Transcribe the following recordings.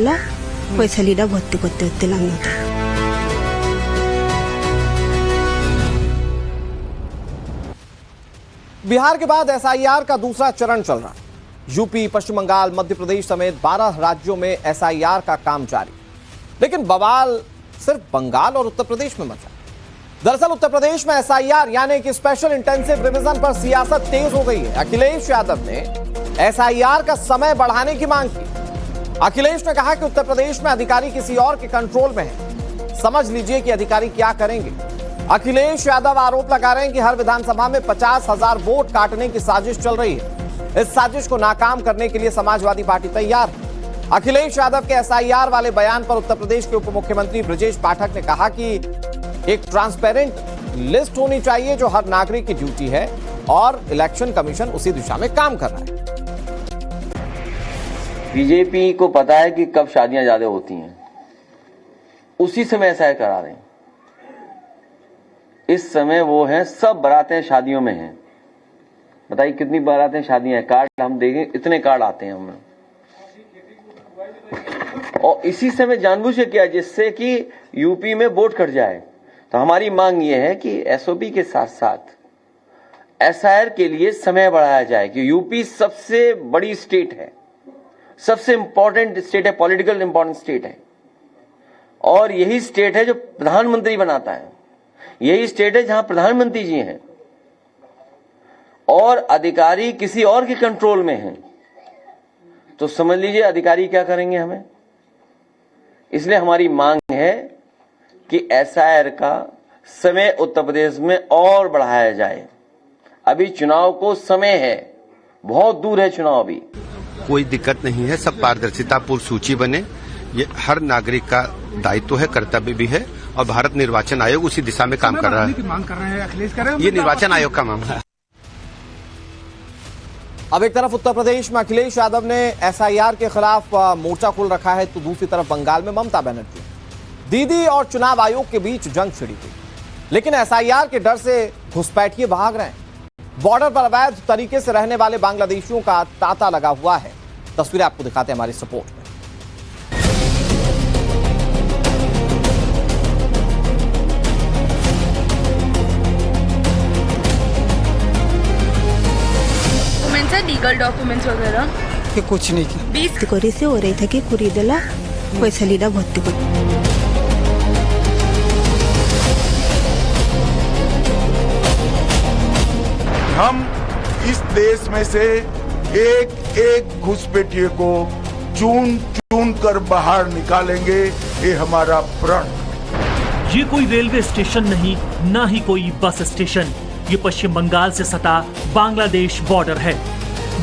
দিলা ওই ছেলেটা ভর্তি করতে দিলাম না। बिहार के बाद एसआईआर का दूसरा चरण चल रहा है। यूपी, पश्चिम बंगाल, मध्य प्रदेश समेत 12 राज्यों में एसआईआर का काम जारी। लेकिन बवाल सिर्फ बंगाल और उत्तर प्रदेश में मचा। दरअसल उत्तर प्रदेश में एसआईआर यानी कि स्पेशल इंटेंसिव रिवीजन पर सियासत तेज हो गई है। अखिलेश यादव ने एसआईआर का समय बढ़ाने की मांग की। अखिलेश ने कहा कि उत्तर प्रदेश में अधिकारी किसी और के कंट्रोल में है। समझ लीजिए कि अधिकारी क्या करेंगे। अखिलेश यादव आरोप लगा रहे हैं कि हर विधानसभा में 50,000 वोट काटने की साजिश चल रही है। इस साजिश को नाकाम करने के लिए समाजवादी पार्टी तैयार है। अखिलेश यादव के एसआईआर वाले बयान पर उत्तर प्रदेश के उप मुख्यमंत्री ब्रजेश पाठक ने कहा कि एक ट्रांसपेरेंट लिस्ट होनी चाहिए जो हर नागरिक की ड्यूटी है और इलेक्शन कमीशन उसी दिशा में काम कर रहा है। बीजेपी को पता है कि कब शादियां ज्यादा होती हैं, उसी समय ऐसा करा रहे हैं। इस समय वो हैं, सब बारातें शादियों में हैं। बताइए कितनी बारातें शादियां हैं, कार्ड हम देंगे इतने कार्ड आते हैं हमें। और इसी समय जानबूझ के किया जिससे कि यूपी में वोट कट जाए। तो हमारी मांग ये है कि एसओपी के साथ साथ एसआईआर के लिए समय बढ़ाया जाए कि यूपी सबसे बड़ी स्टेट है, सबसे इंपॉर्टेंट स्टेट है, पॉलिटिकल इंपॉर्टेंट स्टेट है। और यही स्टेट है जो प्रधानमंत्री बनाता है, यही स्टेट है जहां प्रधानमंत्री जी हैं और अधिकारी किसी और के कंट्रोल में हैं। तो समझ लीजिए अधिकारी क्या करेंगे हमें। इसलिए हमारी मांग है कि एसआईआर का समय उत्तर प्रदेश में और बढ़ाया जाए। अभी चुनाव को समय है, बहुत दूर है चुनाव अभी। कोई दिक्कत नहीं है, सब पारदर्शितापूर्ण सूची बने, ये हर नागरिक का दायित्व है, कर्तव्य भी है और भारत निर्वाचन आयोग उसी दिशा में काम कर रहा है। मांग कर रहे हैं अखिलेश कर रहे हैं, ये निर्वाचन आयोग का मामला है। अब एक तरफ उत्तर प्रदेश में अखिलेश यादव ने एसआईआर के खिलाफ मोर्चा खोल रखा है, तो दूसरी तरफ बंगाल में ममता बनर्जी, दीदी और चुनाव आयोग के बीच जंग छिड़ी हुई। लेकिन एसआईआर के डर से घुसपैठिए भाग रहे हैं। बॉर्डर पर अवैध तरीके से रहने वाले बांग्लादेशियों का तांता लगा हुआ है। तस्वीरें आपको दिखाते हैं हमारी सपोर्ट में। लीगल डॉक्यूमेंट्स वगैरह कि कुछ नहीं किया। 20 করে সে ওরে থেকে কুড়িয়ে দিলা ওই ছেলেটা ভর্তি করতে। हम इस देश में से एक एक घुसपैठिए को चुन चुन कर बाहर निकालेंगे, ये हमारा प्रण। ये कोई रेलवे स्टेशन नहीं, ना ही कोई बस स्टेशन, ये पश्चिम बंगाल से सटा बांग्लादेश बॉर्डर है,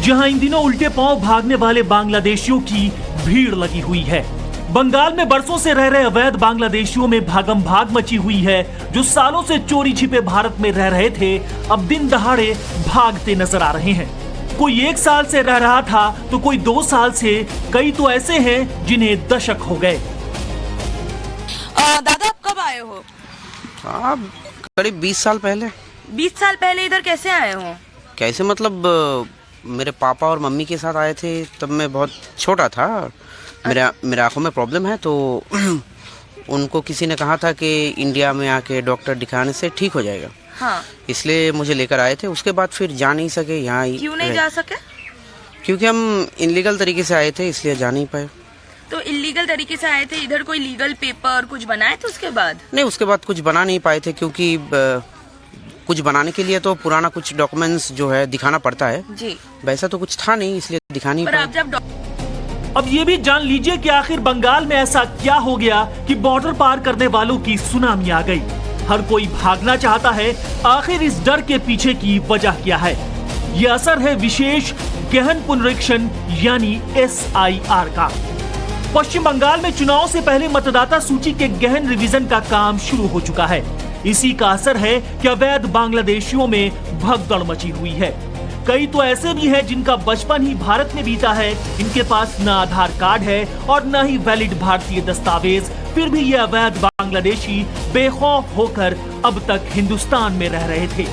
जहां इन दिनों उल्टे पांव भागने वाले बांग्लादेशियों की भीड़ लगी हुई है। बंगाल में बरसों से रह रहे अवैध बांग्लादेशियों में भागम भाग मची हुई है। जो सालों से चोरी छिपे भारत में रह रहे थे, अब दिन दहाड़े भागते नजर आ रहे हैं। कोई 1 साल से रह रहा था तो कोई 2 साल से, कई तो ऐसे हैं जिन्हें दशक हो गए। दादा आप कब आए हो? करीब 20 साल पहले। 20 साल पहले इधर कैसे आए हो? कैसे मतलब मेरे पापा और मम्मी के साथ आए थे, तब मैं बहुत छोटा था। मेरे आंखों में प्रॉब्लम है, तो उनको किसी ने कहा था कि इंडिया में आके डॉक्टर दिखाने से ठीक हो जाएगा। हाँ। इसलिए मुझे लेकर आए थे। उसके बाद फिर जा नहीं सके यहाँ। क्यों नहीं जा सके? क्योंकि हम इनलीगल तरीके से आए थे, इसलिए जा नहीं पाए। तो इलीगल तरीके से आए थे, इधर कोई लीगल पेपर कुछ बनाए थे उसके बाद? नहीं, उसके बाद कुछ बना नहीं पाए थे, क्योंकि कुछ बनाने के लिए तो पुराना कुछ डॉक्यूमेंट्स जो है दिखाना पड़ता है जी। वैसा तो कुछ था नहीं, इसलिए दिखा नहीं पाए। अब ये भी जान लीजिए कि आखिर बंगाल में ऐसा क्या हो गया कि बॉर्डर पार करने वालों की सुनामी आ गई। हर कोई भागना चाहता है, आखिर इस डर के पीछे की वजह क्या है? ये असर है विशेष गहन पुनरीक्षण यानी एसआईआर का। पश्चिम बंगाल में चुनाव से पहले मतदाता सूची के गहन रिवीजन का काम शुरू हो चुका है। इसी का असर है कि अवैध बांग्लादेशियों में भगदड़ मची हुई है। कई तो ऐसे भी हैं जिनका बचपन ही भारत में बीता है, इनके पास न आधार कार्ड है और न ही वैलिड भारतीय दस्तावेज, फिर भी ये अवैध बांग्लादेशी बेखौफ होकर अब तक हिंदुस्तान में रह रहे थे।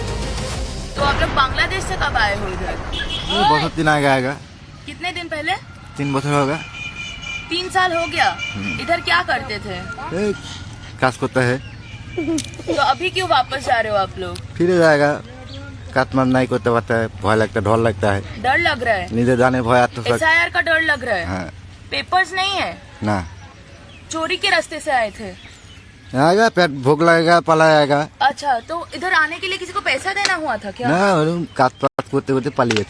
तो आप लोग बांग्लादेश से कब आए हो इधर? बहुत दिन आएगा। कितने दिन पहले? 3 बছর होगा। 3 साल हो गया। इधर क्या करते थे? कास कोता है तो अभी क्यों वापस जा रहे हो आप लोग? फिर जाएगा काटमान नहीं करते होता है, भय लगता है, डर लगता है, डर लग रहा है? नीचे जाने भय तो SIR का डर लग रहा है? हाँ। पेपर्स नहीं है ना चोरी के रास्ते से आए थे? आएगा पेट भूख लगेगा पला आएगा अच्छा, तो इधर आने के लिए किसी को पैसा देना हुआ था क्या? ना, काट कोते कोते पालिए।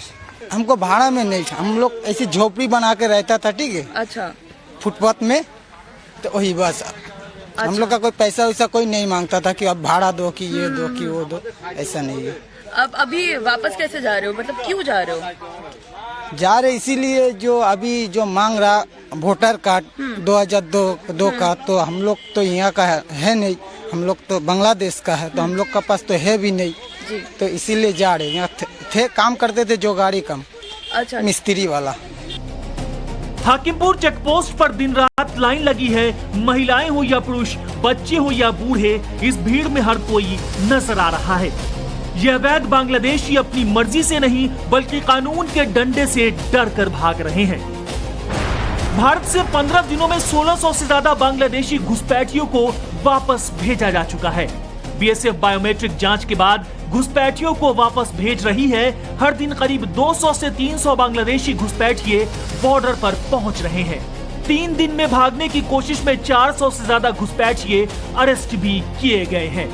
हमको भाड़ा में नहीं था, हम लोग ऐसी झोपड़ी बना के रहता था, ठीक है, अच्छा, फुटपाथ में, तो वही बस। हम लोग का कोई पैसा वैसा कोई नहीं मांगता था कि अब भाड़ा दो कि ये दो कि वो दो, ऐसा नहीं है। अब अभी वापस कैसे जा रहे हो, मतलब क्यों जा रहे हो? जा रहे इसीलिए जो अभी जो मांग रहा वोटर कार्ड 2002 का, तो हम लोग तो यहाँ का है नहीं, हम लोग तो बांग्लादेश का है, तो हम लोग का पास तो है भी नहीं, तो इसीलिए जा रहे। यहाँ थे काम करते थे जो गाड़ी काम, अच्छा, मिस्त्री वाला। हाकिमपुर चेकपोस्ट पर दिन रात लाइन लगी है। महिलाएं हो या पुरुष, बच्चे हो या बूढ़े, इस भीड़ में हर कोई नजर आ रहा है। यह अवैध बांग्लादेशी अपनी मर्जी से नहीं बल्कि कानून के डंडे से डर कर भाग रहे हैं। भारत से 15 दिनों में 1600 से ज्यादा बांग्लादेशी घुसपैठियों को वापस भेजा जा चुका है। BSF बायोमेट्रिक जांच के बाद घुसपैठियों को वापस भेज रही है। हर दिन करीब 200 से 300 बांग्लादेशी घुसपैठिए बॉर्डर पर पहुंच रहे हैं। 3 दिन में भागने की कोशिश में 400 से ज्यादा घुसपैठिए अरेस्ट भी किए गए हैं।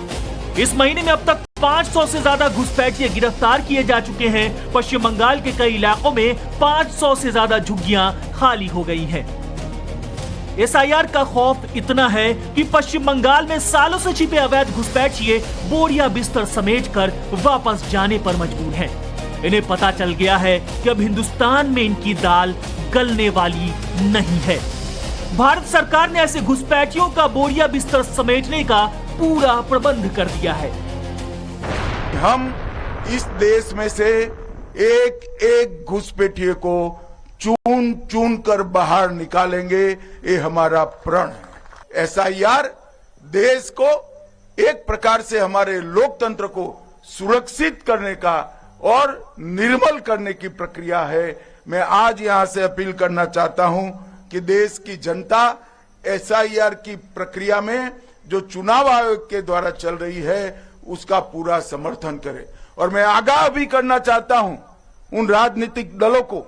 इस महीने में अब तक 500 से ज्यादा घुसपैठिए गिरफ्तार किए जा चुके हैं। पश्चिम बंगाल के कई इलाकों में 500 से ज्यादा झुग्गियां खाली हो गई हैं। SIR का खौफ इतना है कि पश्चिम बंगाल में सालों से छिपे अवैध घुसपैठिए बोरिया बिस्तर समेटकर वापस जाने पर मजबूर हैं। इन्हें पता चल गया है कि अब हिंदुस्तान में इनकी दाल गलने वाली नहीं है। भारत सरकार ने ऐसे घुसपैठियों का बोरिया बिस्तर समेटने का पूरा प्रबंध कर दिया है। हम इस देश में से एक एक घुसपैठिए को चुन चुन कर बाहर निकालेंगे, ये हमारा प्रण है। SIR देश को एक प्रकार से हमारे लोकतंत्र को सुरक्षित करने का और निर्मल करने की प्रक्रिया है। मैं आज यहां से अपील करना चाहता हूं कि देश की जनता SIR की प्रक्रिया में जो चुनाव आयोग के द्वारा चल रही है उसका पूरा समर्थन करे। और मैं आगाह भी करना चाहता हूं उन राजनीतिक दलों को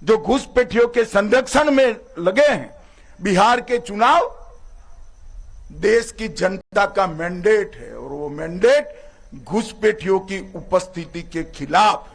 जो घुसपैठियों के संरक्षण में लगे हैं। बिहार के चुनाव देश की जनता का मैंडेट है और वो मैंडेट घुसपैठियों की उपस्थिति के खिलाफ।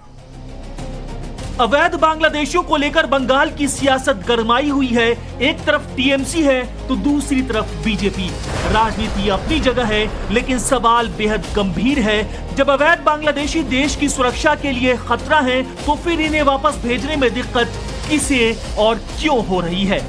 अवैध बांग्लादेशियों को लेकर बंगाल की सियासत गरमाई हुई है। एक तरफ TMC है तो दूसरी तरफ BJP। राजनीति अपनी जगह है लेकिन सवाल बेहद गंभीर है। जब अवैध बांग्लादेशी देश की सुरक्षा के लिए खतरा है तो फिर इन्हें वापस भेजने में दिक्कत किसे और क्यों हो रही है?